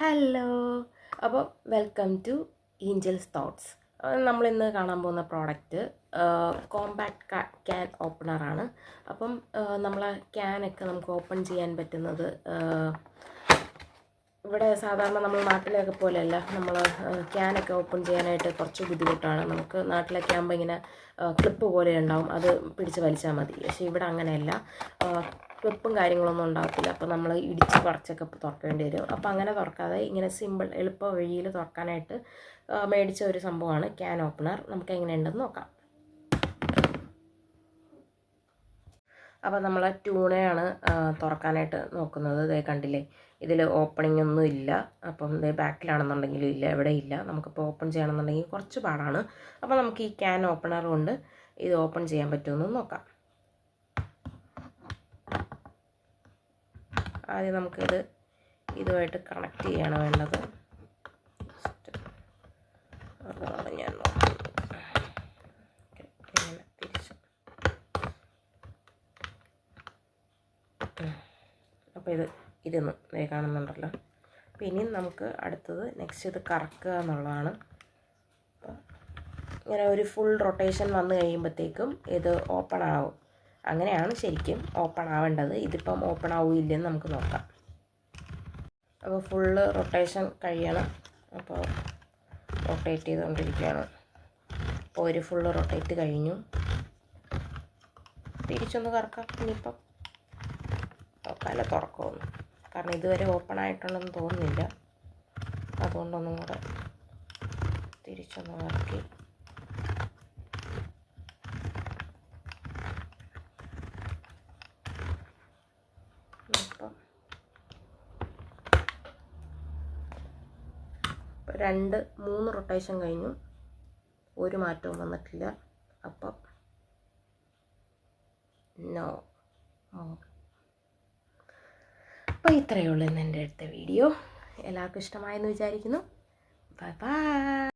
Hello, അപ്പോൾ welcome to Angeles thoughts. നമ്മളിന്ന് കാണാൻ പോകുന്ന പ്രോഡക്റ്റ് കോമ്പാക്റ്റ് ക്യാൻ ഓപ്പണറാണ്. അപ്പം നമ്മൾ ക്യാനൊക്കെ നമുക്ക് ഓപ്പൺ ചെയ്യാൻ പറ്റുന്നത് ഇവിടെ സാധാരണ നമ്മൾ നാട്ടിലൊക്കെ പോലെയല്ല. നമ്മൾ ക്യാനൊക്കെ ഓപ്പൺ ചെയ്യാനായിട്ട് കുറച്ച് ബുദ്ധിമുട്ടാണ്. നമുക്ക് നാട്ടിലൊക്കെ ആകുമ്പോൾ ഇങ്ങനെ ക്ലിപ്പ് പോലെ ഉണ്ടാവും, അത് പിടിച്ച് വലിച്ചാൽ മതി. പക്ഷേ ഇവിടെ അങ്ങനെയല്ല, ക്ലിപ്പും കാര്യങ്ങളൊന്നും ഉണ്ടാകത്തില്ല. അപ്പോൾ നമ്മൾ ഇടിച്ച് പറിച്ചൊക്കെ തുറക്കേണ്ടി വരും. അപ്പോൾ അങ്ങനെ തുറക്കാതെ ഇങ്ങനെ സിമ്പിൾ എളുപ്പ വഴിയിൽ തുറക്കാനായിട്ട് മേടിച്ച ഒരു സംഭവമാണ് ക്യാൻ ഓപ്പണർ. നമുക്ക് എങ്ങനെയുണ്ടെന്ന് നോക്കാം. അപ്പോൾ നമ്മൾ ട്യൂണയാണ് തുറക്കാനായിട്ട് നോക്കുന്നത്. ഇതേ കണ്ടില്ലേ, ഇതിൽ ഓപ്പണിംഗ് ഒന്നും ഇല്ല. അപ്പം ഇതേ ബാക്കിലാണെന്നുണ്ടെങ്കിലും ഇല്ല, എവിടെ ഇല്ല. നമുക്കിപ്പോൾ ഓപ്പൺ ചെയ്യണമെന്നുണ്ടെങ്കിൽ കുറച്ച് പാടാണ്. അപ്പോൾ നമുക്ക് ഈ ക്യാൻ ഓപ്പണർ കൊണ്ട് ഇത് ഓപ്പൺ ചെയ്യാൻ പറ്റുമെന്ന് നോക്കാം. ആദ്യം നമുക്കിത് ഇതുമായിട്ട് കണക്ട് ചെയ്യാണ് വേണ്ടത്. അതാണ് ഞാൻ നോക്കുന്നത്. ഇങ്ങനെ തിരിച്ച്. അപ്പോൾ ഇത് ഇരുന്ന് കാണുന്നുണ്ടല്ലോ. അപ്പോൾ ഇനി നമുക്ക് അടുത്തത് നെക്സ്റ്റ് ഇത് കറക്കുക എന്നുള്ളതാണ്. അപ്പോൾ ഇങ്ങനെ ഒരു ഫുൾ റൊട്ടേഷൻ വന്നു കഴിയുമ്പോഴത്തേക്കും ഇത് ഓപ്പൺ ആവും. അങ്ങനെയാണ് ശരിക്കും ഓപ്പൺ ആവേണ്ടത്. ഇതിപ്പം ഓപ്പൺ ആവില്ലെന്ന് നമുക്ക് നോക്കാം. അപ്പോൾ ഫുള്ള് റൊട്ടേഷൻ കഴിയണം. അപ്പോൾ റൊട്ടേറ്റ് ചെയ്തുകൊണ്ടിരിക്കുകയാണ്. അപ്പോൾ ഒരു ഫുള്ള് റൊട്ടേറ്റ് കഴിഞ്ഞു. തിരിച്ചൊന്ന് കറക്കാം. ഇനിയിപ്പം നോക്കാമല്ലോ തുറക്കുമെന്ന്. കാരണം ഇതുവരെ ഓപ്പൺ ആയിട്ടുണ്ടെന്ന് തോന്നുന്നില്ല. അതുകൊണ്ടൊന്നും കൂടെ തിരിച്ചൊന്ന് കറക്കി. ഇപ്പം 2-3 റൊട്ടേഷൻ കഴിഞ്ഞു, ഒരു മാറ്റവും വന്നിട്ടില്ല. അപ്പം നോ. അപ്പോൾ ഇത്രയേ ഉള്ളൂ ഇന്ന് എൻ്റെ അടുത്ത വീഡിയോ. എല്ലാവർക്കും ഇഷ്ടമായെന്ന് വിചാരിക്കുന്നു. Bye bye.